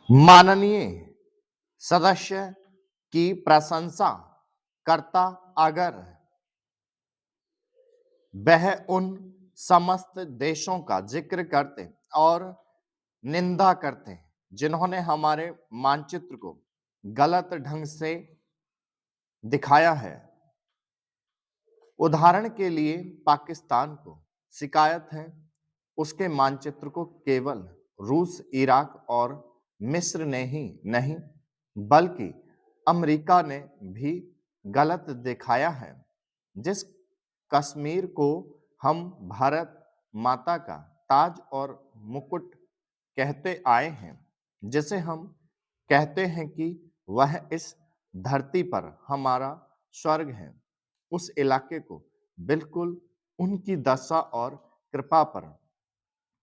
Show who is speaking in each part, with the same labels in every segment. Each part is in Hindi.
Speaker 1: माननीय सदस्य की प्रशंसा करता अगर वह उन समस्त देशों का जिक्र करते और निंदा करते जिन्होंने हमारे मानचित्र को गलत ढंग से दिखाया है। उदाहरण के लिए पाकिस्तान को शिकायत है उसके मानचित्र को केवल रूस, इराक और मिस्र ने ही नहीं बल्कि अमेरिका ने भी गलत दिखाया है। जिस कश्मीर को हम भारत माता का ताज और मुकुट कहते आए हैं, जिसे हम कहते हैं कि वह इस धरती पर हमारा स्वर्ग है, उस इलाके को बिल्कुल उनकी दशा और कृपा पर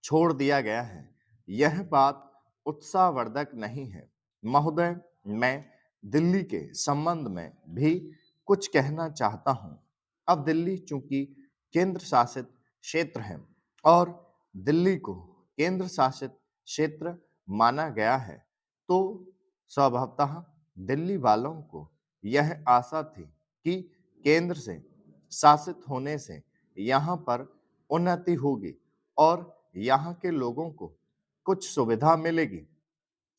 Speaker 1: छोड़ दिया गया है। यह बात उत्साहवर्धक नहीं है। महोदय, मैं दिल्ली के संबंध में भी कुछ कहना चाहता हूं। अब दिल्ली चूंकि केंद्र शासित क्षेत्र है और दिल्ली को केंद्र शासित क्षेत्र माना गया है, तो स्वभावतः दिल्ली वालों को यह आशा थी कि केंद्र से शासित होने से यहाँ पर उन्नति होगी और यहाँ के लोगों को कुछ सुविधा मिलेगी,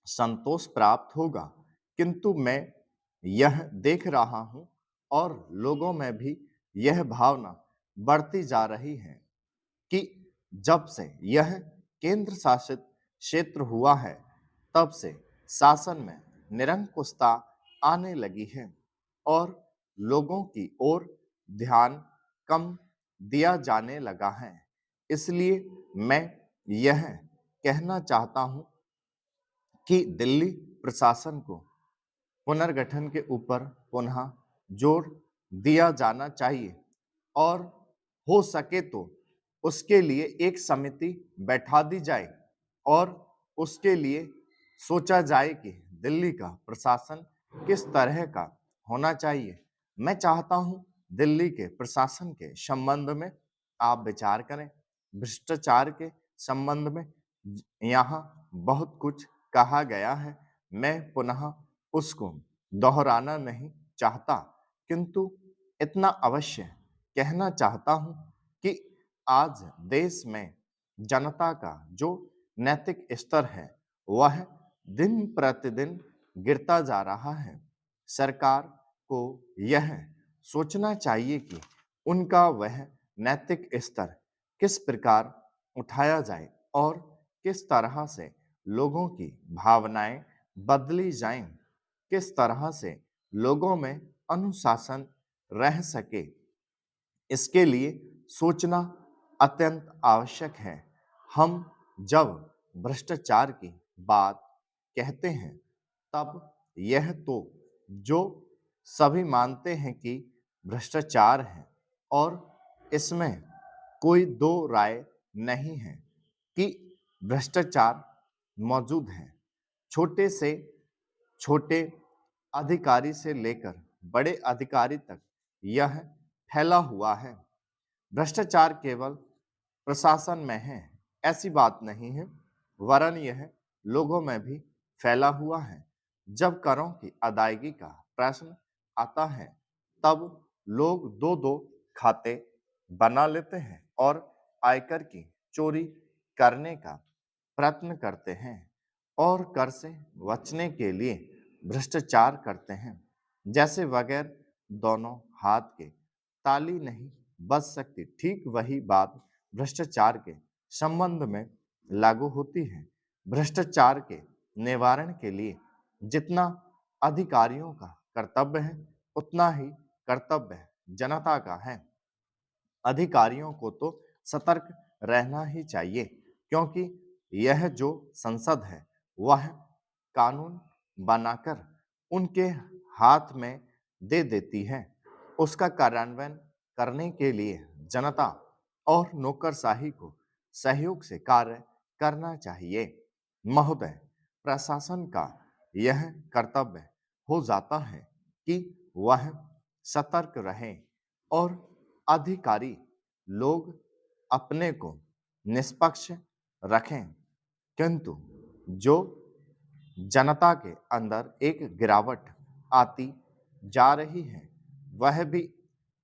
Speaker 1: संतोष प्राप्त होगा। किंतु मैं यह देख रहा हूं और लोगों में भी यह भावना बढ़ती जा रही है कि जब से यह केंद्र शासित क्षेत्र हुआ है, तब से शासन में निरंकुशता आने लगी है और लोगों की ओर ध्यान कम दिया जाने लगा है। इसलिए मैं यह कहना चाहता हूं कि दिल्ली प्रशासन को पुनर्गठन के ऊपर पुनः जोर दिया जाना चाहिए और हो सके तो उसके लिए एक समिति बैठा दी जाए और उसके लिए सोचा जाए कि दिल्ली का प्रशासन किस तरह का होना चाहिए। मैं चाहता हूं दिल्ली के प्रशासन के संबंध में आप विचार करें। भ्रष्टाचार के संबंध में यहाँ बहुत कुछ कहा गया है, मैं पुनः उसको दोहराना नहीं चाहता, किंतु इतना अवश्य कहना चाहता हूं कि आज देश में जनता का जो नैतिक स्तर है वह दिन प्रतिदिन गिरता जा रहा है। सरकार को यह सोचना चाहिए कि उनका वह नैतिक स्तर किस प्रकार उठाया जाए और किस तरह से लोगों की भावनाएं बदली जाएं, किस तरह से लोगों में अनुशासन रह सके, इसके लिए सोचना अत्यंत आवश्यक है। हम जब भ्रष्टाचार की बात कहते हैं, तब यह तो जो सभी मानते हैं कि भ्रष्टाचार है और इसमें कोई दो राय नहीं है कि भ्रष्टाचार मौजूद है। छोटे से छोटे अधिकारी से लेकर बड़े अधिकारी तक यह फैला हुआ है। भ्रष्टाचार केवल प्रशासन में है ऐसी बात नहीं है, वरन यह लोगों में भी फैला हुआ है। जब करों की अदायगी का प्रश्न आता है, तब लोग दो दो खाते बना लेते हैं और आयकर की चोरी करने का प्रयत्न करते हैं और कर से बचने के लिए भ्रष्टाचार करते हैं। जैसे बगैर दोनों हाथ के ताली नहीं बच सकती, ठीक वही बात भ्रष्टाचार के संबंध में लागू होती है। भ्रष्टाचार के निवारण के लिए जितना अधिकारियों का कर्तव्य है, उतना ही कर्तव्य जनता का है। अधिकारियों को तो सतर्क रहना ही चाहिए, क्योंकि यह जो संसद है वह कानून बनाकर उनके हाथ में दे देती है। उसका कार्यान्वयन करने के लिए जनता और नौकरशाही को सहयोग से कार्य करना चाहिए। महोदय, प्रशासन का यह कर्तव्य हो जाता है कि वह सतर्क रहे और अधिकारी लोग अपने को निष्पक्ष रखें, किंतु जो जनता के अंदर एक गिरावट आती जा रही है, वह भी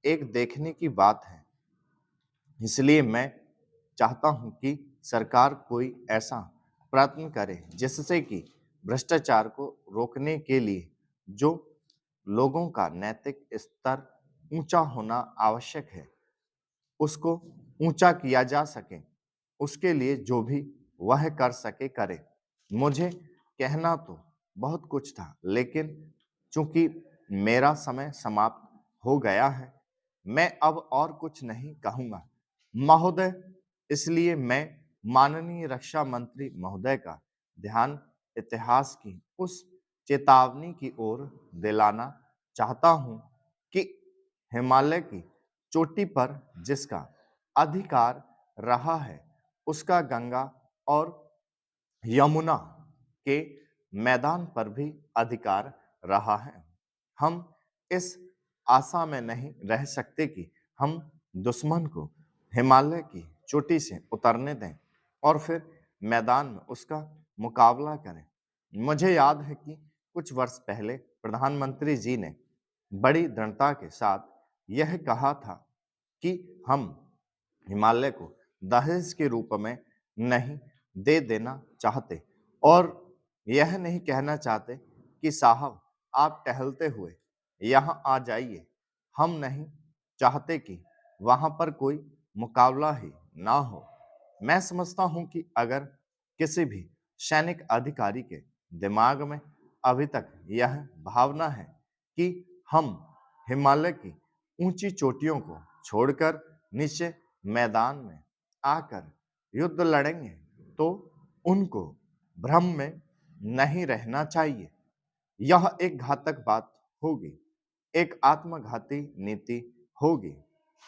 Speaker 1: एक देखने की बात है। इसलिए मैं चाहता हूं कि सरकार कोई ऐसा प्रयत्न करे जिससे कि भ्रष्टाचार को रोकने के लिए जो लोगों का नैतिक स्तर ऊंचा होना आवश्यक है, उसको ऊंचा किया जा सके। उसके लिए जो भी वह कर सके करे। मुझे कहना तो बहुत कुछ था, लेकिन चूंकि मेरा समय समाप्त हो गया है, मैं अब और कुछ नहीं कहूंगा महोदय। इसलिए मैं माननीय रक्षा मंत्री महोदय का ध्यान इतिहास की उस चेतावनी की ओर दिलाना चाहता हूं कि हिमालय की चोटी पर जिसका अधिकार रहा है, उसका गंगा और यमुना के मैदान पर भी अधिकार रहा है। हम इस आशा में नहीं रह सकते कि हम दुश्मन को हिमालय की चोटी से उतरने दें और फिर मैदान में उसका मुकाबला करें। मुझे याद है कि कुछ वर्ष पहले प्रधानमंत्री जी ने बड़ी दृढ़ता के साथ यह कहा था कि हम हिमालय को दहेज के रूप में नहीं दे देना चाहते और यह नहीं कहना चाहते कि साहब आप टहलते हुए यहाँ आ जाइए। हम नहीं चाहते कि वहां पर कोई मुकाबला ही ना हो। मैं समझता हूं कि अगर किसी भी सैनिक अधिकारी के दिमाग में अभी तक यह भावना है कि हम हिमालय की ऊंची चोटियों को छोड़कर नीचे मैदान में आकर युद्ध लड़ेंगे, तो उनको भ्रम में नहीं रहना चाहिए। यह एक घातक बात होगी, एक आत्मघाती नीति होगी।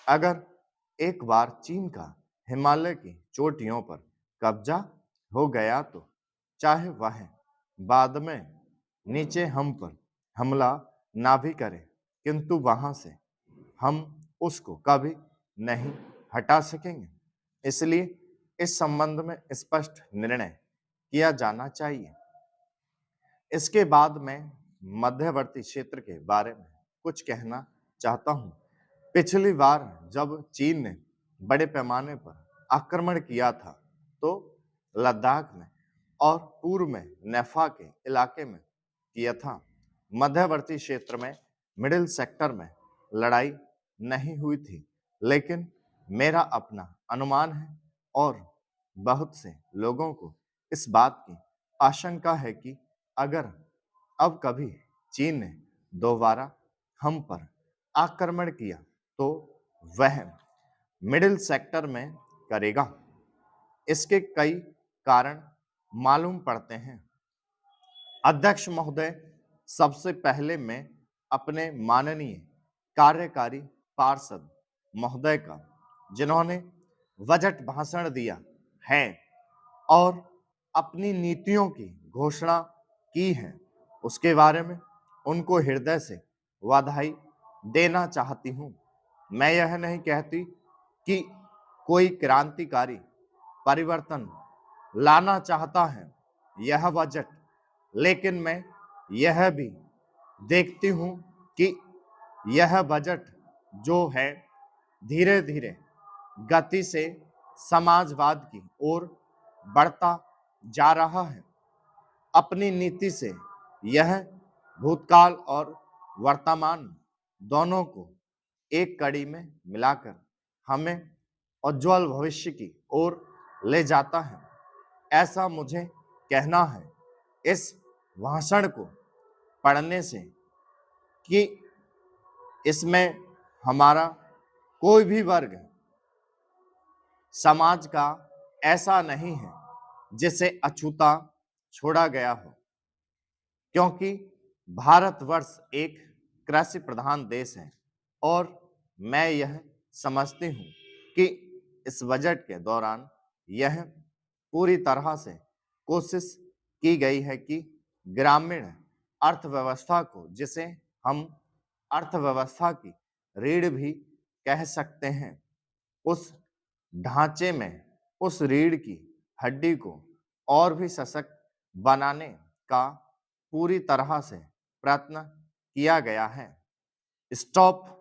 Speaker 1: अगर एक बार चीन का हिमालय की चोटियों पर कब्जा हो गया तो चाहे वह बाद में नीचे हम पर हमला ना भी करे, किंतु वहां से हम उसको कभी नहीं हटा सकेंगे। इसलिए इस संबंध में स्पष्ट निर्णय किया जाना चाहिए। इसके बाद मैं मध्यवर्ती क्षेत्र के बारे में कुछ कहना चाहता हूं। पिछली बार जब चीन ने बड़े पैमाने पर आक्रमण किया था, तो लद्दाख में और पूर्व में नेफा के इलाके में किया था। मध्यवर्ती क्षेत्र में मिडिल सेक्टर में लड़ाई नहीं हुई थी, लेकिन मेरा अपना अनुमान है और बहुत से लोगों को इस बात की आशंका है कि अगर अब कभी चीन ने दोबारा हम पर आक्रमण किया तो वह मिडिल सेक्टर में करेगा। इसके कई कारण मालूम पड़ते हैं। अध्यक्ष महोदय, सबसे पहले मैं अपने माननीय कार्यकारी पार्षद महोदय का, जिन्होंने बजट भाषण दिया है और अपनी नीतियों की घोषणा की है, उसके बारे में उनको हृदय से बधाई देना चाहती हूं। मैं यह नहीं कहती कि कोई क्रांतिकारी परिवर्तन लाना चाहता है यह बजट, लेकिन मैं यह भी देखती हूं कि यह बजट जो है धीरे धीरे गति से समाजवाद की ओर बढ़ता जा रहा है। अपनी नीति से यह भूतकाल और वर्तमान दोनों को एक कड़ी में मिलाकर हमें उज्जवल भविष्य की ओर ले जाता है, ऐसा मुझे कहना है। इस भाषण को पढ़ने से कि इसमें हमारा कोई भी वर्ग समाज का ऐसा नहीं है जिसे अछूता छोड़ा गया हो, क्योंकि भारतवर्ष एक कृषि प्रधान देश है और मैं यह समझती हूँ कि इस बजट के दौरान यह पूरी तरह से कोशिश की गई है कि ग्रामीण अर्थव्यवस्था को, जिसे हम अर्थव्यवस्था की रीढ़ भी कह सकते हैं, उस ढांचे में उस रीढ़ की हड्डी को और भी सशक्त बनाने का पूरी तरह से प्रयत्न किया गया है। स्टॉप